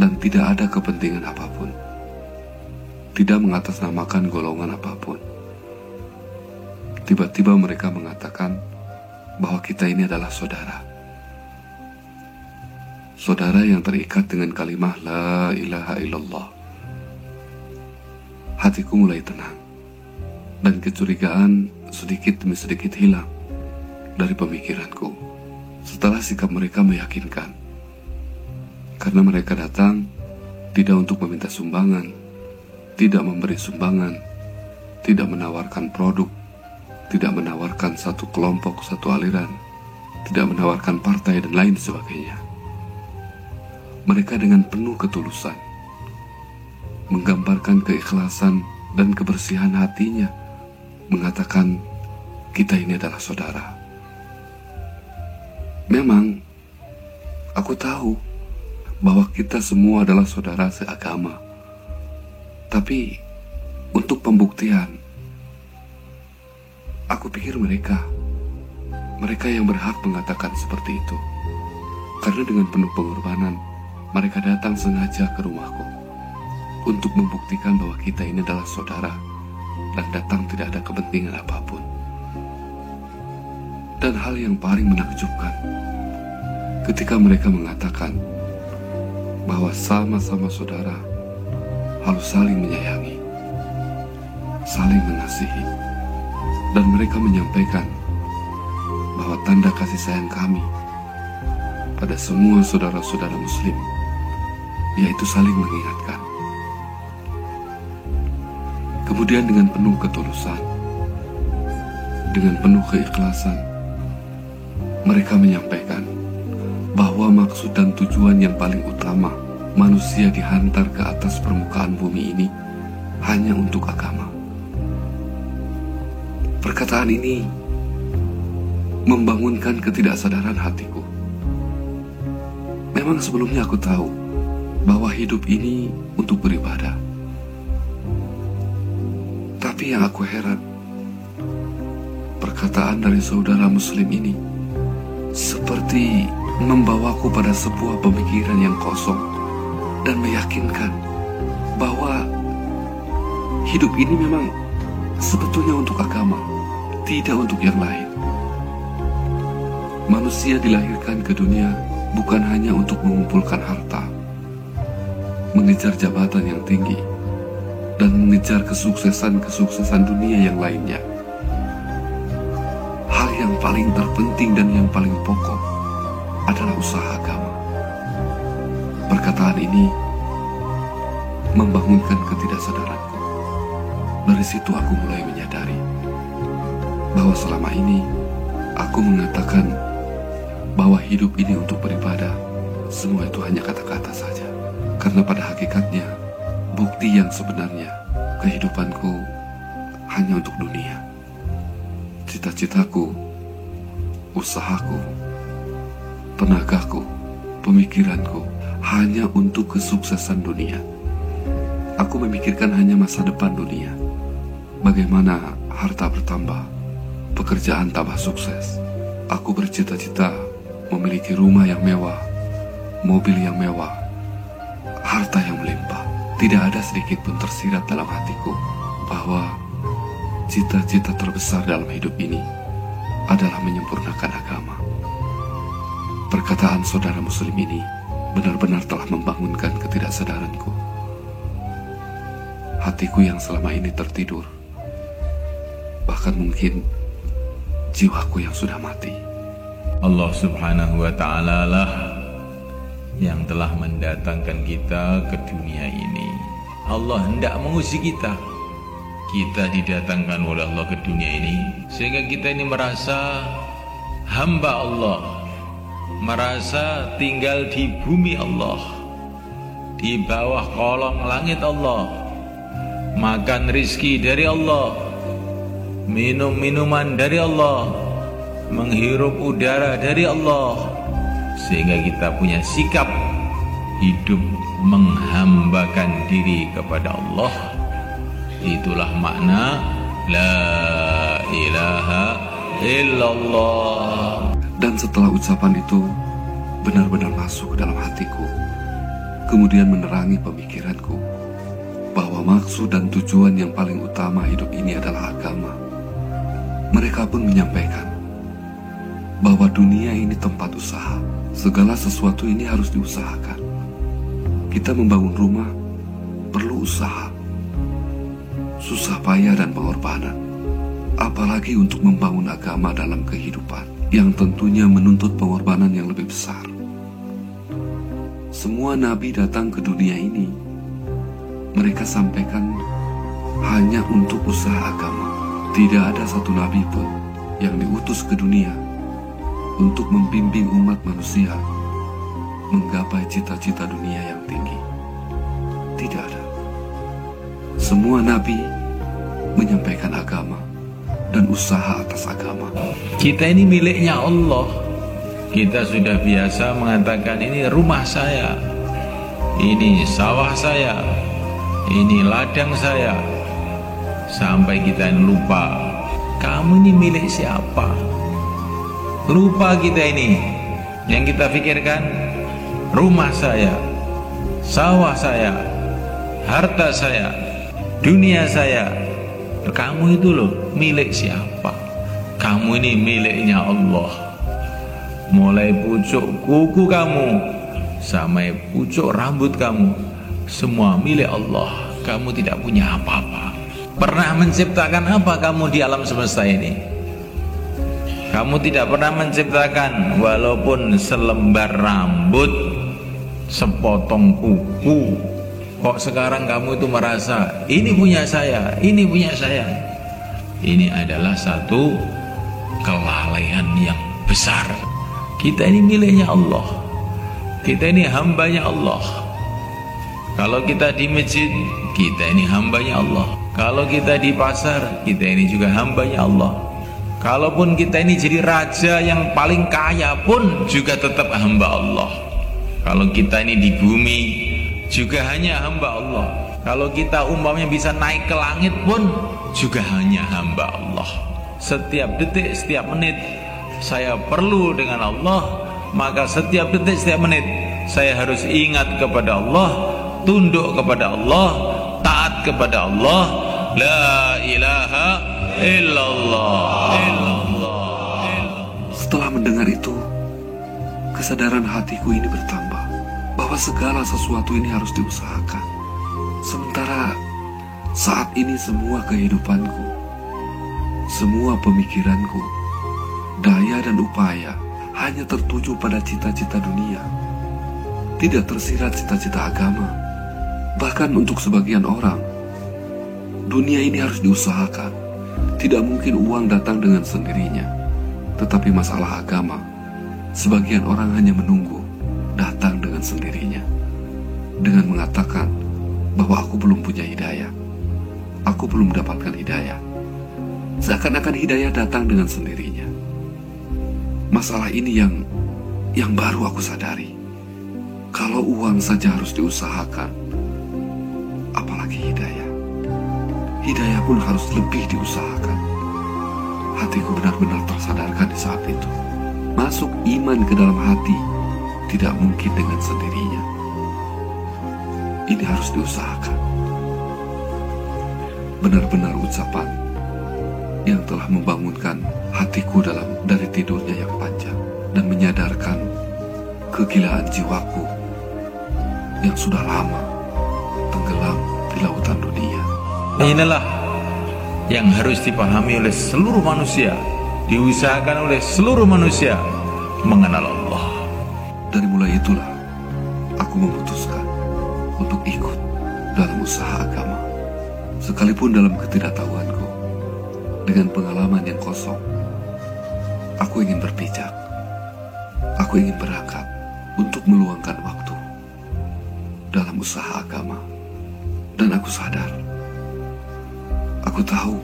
dan tidak ada kepentingan apapun, tidak mengatasnamakan golongan apapun. Tiba-tiba mereka mengatakan bahwa kita ini adalah saudara. Saudara yang terikat dengan kalimat La ilaha illallah. Hatiku mulai tenang, dan kecurigaan sedikit demi sedikit hilang dari pemikiranku setelah sikap mereka meyakinkan. Karena mereka datang tidak untuk meminta sumbangan, tidak memberi sumbangan, tidak menawarkan produk, tidak menawarkan satu kelompok, satu aliran, tidak menawarkan partai dan lain sebagainya. Mereka dengan penuh ketulusan menggambarkan keikhlasan dan kebersihan hatinya, mengatakan kita ini adalah saudara. Memang aku tahu bahwa kita semua adalah saudara seagama, tapi untuk pembuktian, aku pikir mereka yang berhak mengatakan seperti itu. Karena dengan penuh pengorbanan, mereka datang sengaja ke rumahku untuk membuktikan bahwa kita ini adalah saudara dan datang tidak ada kepentingan apapun. Dan hal yang paling menakjubkan, ketika mereka mengatakan bahwa sama-sama saudara harus saling menyayangi, saling mengasihi, dan mereka menyampaikan bahwa tanda kasih sayang kami pada semua saudara-saudara muslim yaitu saling mengingatkan. Kemudian dengan penuh ketulusan, dengan penuh keikhlasan, mereka menyampaikan bahwa maksud dan tujuan yang paling utama manusia dihantar ke atas permukaan bumi ini hanya untuk agama. Perkataan ini membangunkan ketidaksadaran hatiku. Memang sebelumnya aku tahu bahwa hidup ini untuk beribadah. Tapi yang aku heran, perkataan dari saudara muslim ini seperti membawaku pada sebuah pemikiran yang kosong dan meyakinkan bahwa hidup ini memang sebetulnya untuk agama, tidak untuk yang lain. Manusia dilahirkan ke dunia bukan hanya untuk mengumpulkan harta, mengejar jabatan yang tinggi, dan mengejar kesuksesan dunia yang lainnya. Hal yang paling terpenting dan yang paling pokok adalah usaha agama. Perkataan ini membangunkan ketidaksadaranku. Dari situ aku mulai menyadari bahwa selama ini aku mengatakan bahwa hidup ini untuk beribadah, semua itu hanya kata-kata saja. Karena pada hakikatnya, bukti yang sebenarnya kehidupanku hanya untuk dunia. Cita-citaku, usahaku, tenagaku, pemikiranku hanya untuk kesuksesan dunia. Aku memikirkan hanya masa depan dunia. Bagaimana harta bertambah, pekerjaan tambah sukses. Aku bercita-cita memiliki rumah yang mewah, mobil yang mewah, harta yang melimpah. Tidak ada sedikit pun tersirat dalam hatiku bahwa cita-cita terbesar dalam hidup ini adalah menyempurnakan agama. Perkataan saudara muslim ini benar-benar telah membangunkan ketidaksadaranku. Hatiku yang selama ini tertidur, bahkan mungkin jiwaku yang sudah mati. Allah subhanahu wa ta'ala lah yang telah mendatangkan kita ke dunia ini. Allah hendak menguji kita. Kita didatangkan oleh Allah ke dunia ini sehingga kita ini merasa hamba Allah, merasa tinggal di bumi Allah, di bawah kolong langit Allah, makan rizki dari Allah, minum minuman dari Allah, menghirup udara dari Allah, sehingga kita punya sikap hidup menghambakan diri kepada Allah. Itulah makna La ilaha illallah. Dan setelah ucapan itu benar-benar masuk ke dalam hatiku, kemudian menerangi pemikiranku bahwa maksud dan tujuan yang paling utama hidup ini adalah agama. Mereka pun menyampaikan bahwa dunia ini tempat usaha. Segala sesuatu ini harus diusahakan. Kita membangun rumah perlu usaha, susah payah dan pengorbanan. Apalagi untuk membangun agama dalam kehidupan yang tentunya menuntut pengorbanan yang lebih besar. Semua nabi datang ke dunia ini, mereka sampaikan hanya untuk usaha agama. Tidak ada satu nabi pun yang diutus ke dunia untuk membimbing umat manusia menggapai cita-cita dunia yang tinggi. Tidak ada. Semua nabi menyampaikan agama dan usaha atas agama. Kita ini miliknya Allah. Kita sudah biasa mengatakan ini rumah saya, ini sawah saya, ini ladang saya. Sampai kita lupa, kamu ini milik siapa? Lupa kita ini. Yang kita pikirkan, rumah saya, sawah saya, harta saya, dunia saya. Kamu itu loh milik siapa? Kamu ini miliknya Allah. Mulai pucuk kuku kamu sampai pucuk rambut kamu, semua milik Allah. Kamu tidak punya apa-apa. Pernah menciptakan apa kamu di alam semesta ini? Kamu tidak pernah menciptakan walaupun selembar rambut, sepotong kuku. Kok sekarang kamu itu merasa ini punya saya, ini punya saya? Ini adalah satu kelalaian yang besar. Kita ini miliknya Allah. Kita ini hambanya Allah. Kalau kita di masjid, kita ini hambanya Allah. Kalau kita di pasar, kita ini juga hambanya Allah. Kalaupun kita ini jadi raja yang paling kaya pun juga tetap hamba Allah. Kalau kita ini di bumi juga hanya hamba Allah. Kalau kita umpamanya bisa naik ke langit pun juga hanya hamba Allah. Setiap detik, setiap menit saya perlu dengan Allah, maka setiap detik, setiap menit saya harus ingat kepada Allah, tunduk kepada Allah, taat kepada Allah. La ilaha illallah. Setelah mendengar itu, kesadaran hatiku ini bertambah bahwa segala sesuatu ini harus diusahakan. Sementara saat ini semua kehidupanku, semua pemikiranku, daya dan upaya hanya tertuju pada cita-cita dunia. Tidak tersirat cita-cita agama. Bahkan untuk sebagian orang, dunia ini harus diusahakan. Tidak mungkin uang datang dengan sendirinya. Tetapi masalah agama, sebagian orang hanya menunggu datang dengan sendirinya, dengan mengatakan bahwa aku belum punya hidayah, aku belum mendapatkan hidayah. Seakan-akan hidayah datang dengan sendirinya. Masalah ini yang baru aku sadari. Kalau uang saja harus diusahakan, apalagi hidayah. Hidayah pun harus lebih diusahakan. Hatiku benar-benar tersadarkan di saat itu. Masuk iman ke dalam hati tidak mungkin dengan sendirinya. Ini harus diusahakan. Benar-benar ucapan yang telah membangunkan hatiku dari tidurnya yang panjang dan menyadarkan kegilaan jiwaku yang sudah lama tenggelam di lautan dunia. Inilah yang harus dipahami oleh seluruh manusia, diusahakan oleh seluruh manusia mengenal Allah. Dari mulai itulah aku memutuskan untuk ikut dalam usaha agama. Sekalipun dalam ketidaktahuanku, dengan pengalaman yang kosong, aku ingin berpijak. Aku ingin berangkat untuk meluangkan waktu dalam usaha agama. Dan aku sadar, aku tahu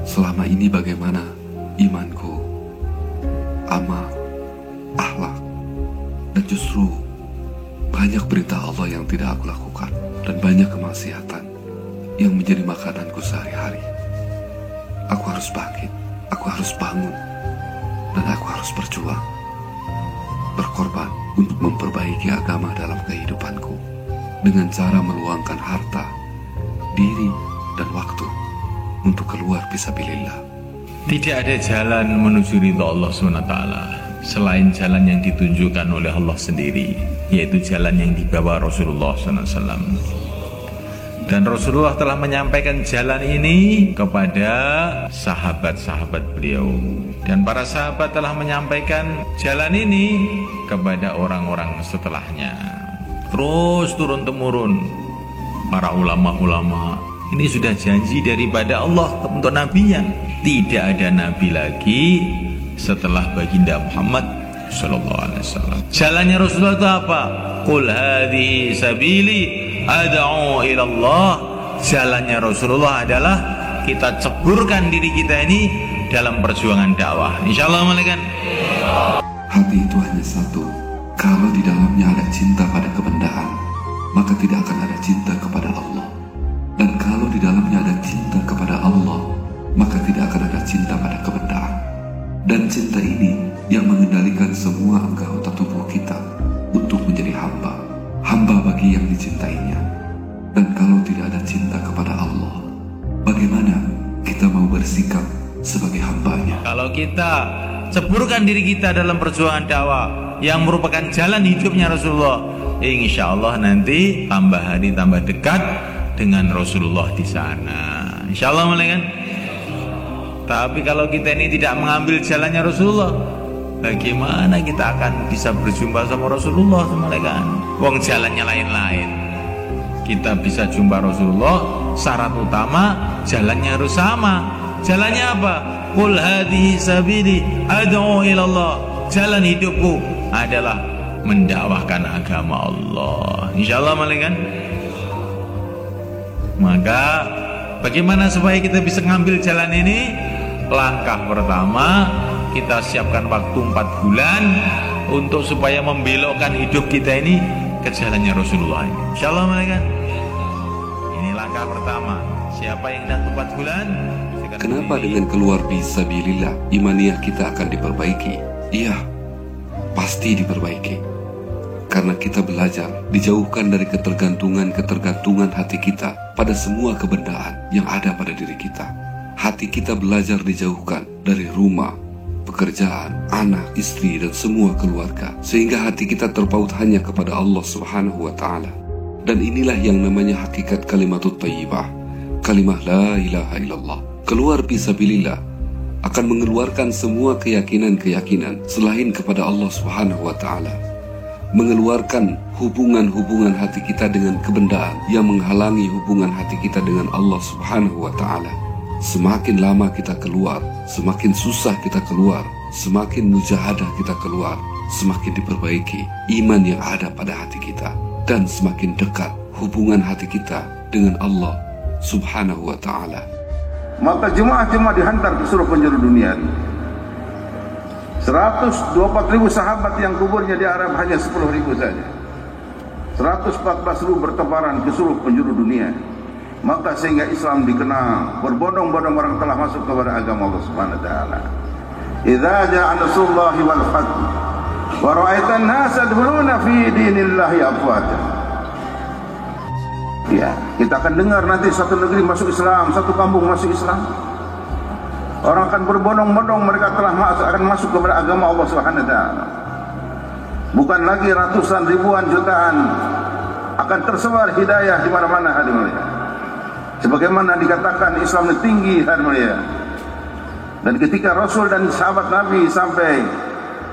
selama ini bagaimana imanku, amal, akhlak, dan justru banyak perintah Allah yang tidak aku lakukan, dan banyak kemaksiatan yang menjadi makananku sehari-hari. Aku harus bangkit, aku harus bangun, dan aku harus berjuang, berkorban untuk memperbaiki agama dalam kehidupanku. dengan cara meluangkan harta, diri, dan waktu untuk keluar fisabilillah. Tidak ada jalan menuju ridha Allah SWT selain jalan yang ditunjukkan oleh Allah sendiri, yaitu jalan yang dibawa Rasulullah SAW. Dan Rasulullah telah menyampaikan jalan ini kepada sahabat-sahabat beliau. Dan para sahabat telah menyampaikan jalan ini kepada orang-orang setelahnya. Terus turun-temurun para ulama-ulama. Ini sudah janji daripada Allah untuk nabinya. Tidak ada nabi lagi setelah baginda Muhammad sallallahu alaihi wasallam. Jalannya Rasulullah itu apa? Qul hadhihi sabili ad'u ila Allah. Jalannya Rasulullah adalah kita ceburkan diri kita ini dalam perjuangan dakwah. Insyaallah malaikat. Hati itu hanya satu. Kalau di dalamnya ada cinta pada kebendaan, maka tidak akan ada cinta kepada Allah. Dan kalau di dalamnya ada cinta kepada Allah, maka tidak akan ada cinta pada kebendaan. Dan cinta ini yang mengendalikan semua anggota tubuh kita untuk menjadi hamba, hamba bagi yang dicintainya. Dan kalau tidak ada cinta kepada Allah, bagaimana kita mau bersikap sebagai hambanya? Kalau kita ceburkan diri kita dalam perjuangan dakwah yang merupakan jalan hidupnya Rasulullah, insya Allah nanti tambah hari tambah dekat dengan Rasulullah di sana. Insya Allah malaikat. Tapi kalau kita ini tidak mengambil jalannya Rasulullah, bagaimana kita akan bisa berjumpa sama Rasulullah malaikat? Wong jalannya lain-lain. Kita bisa jumpa Rasulullah, syarat utama jalannya harus sama. Jalannya apa? Qul hadhihi sabili ad'u ila Allah. Jalan hidupku adalah mendakwahkan agama Allah. Insyaallah malaikat. Maka bagaimana supaya kita bisa ngambil jalan ini? Langkah pertama, kita siapkan waktu 4 bulan untuk supaya membelokkan hidup kita ini ke jalannya Rasulullah ini. Insyaallah malaikat. Ini langkah pertama. Siapa yang dalam 4 bulan? Kenapa dengan keluar fisabilillah imaniyah kita akan diperbaiki? Iya, pasti diperbaiki. Karena kita belajar dijauhkan dari ketergantungan hati kita pada semua kebendaan yang ada pada diri kita. Hati kita belajar dijauhkan dari rumah, pekerjaan, anak, istri, dan semua keluarga. Sehingga hati kita terpaut hanya kepada Allah Subhanahu wa Ta'ala. Dan inilah yang namanya hakikat kalimatut thayyibah, kalimah la ilaha illallah. Keluar fisabilillah akan mengeluarkan semua keyakinan-keyakinan selain kepada Allah Subhanahu wa Ta'ala. Mengeluarkan hubungan-hubungan hati kita dengan kebendaan yang menghalangi hubungan hati kita dengan Allah Subhanahu wa Ta'ala. Semakin lama kita keluar, semakin susah kita keluar, semakin mujahadah kita keluar, semakin diperbaiki iman yang ada pada hati kita, dan semakin dekat hubungan hati kita dengan Allah Subhanahu wa Ta'ala. Maka jemaah-jemaah dihantar ke seluruh penjuru dunia. 124.000 sahabat yang kuburnya di Arab hanya 10.000 saja. 114.000 bertebaran ke seluruh penjuru dunia. Maka sehingga Islam dikenal, berbondong-bondong orang telah masuk kepada agama Allah Subhanahu wa Ta'ala. Idza ja'a nasrullahi wal fath wa ra'aitan nasa yadkhuluna fi dinillahi afwaja. Ya, kita akan dengar nanti satu negeri masuk Islam, satu kampung masuk Islam. Orang akan berbondong-bondong, mereka akan masuk kepada agama Allah Subhanahu wa Ta'ala. Bukan lagi ratusan, ribuan, jutaan, akan tersebar hidayah di mana-mana hadirin mulia. Sebagaimana dikatakan Islam tinggi hadirin mulia. Dan ketika Rasul dan sahabat Nabi sampai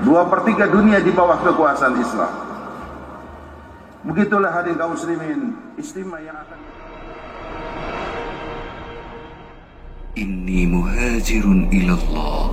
2/3 dunia di bawah kekuasaan Islam. Begitulah hadirin kaum muslimin, istimewa yang akan Inni muhajirun ilallah.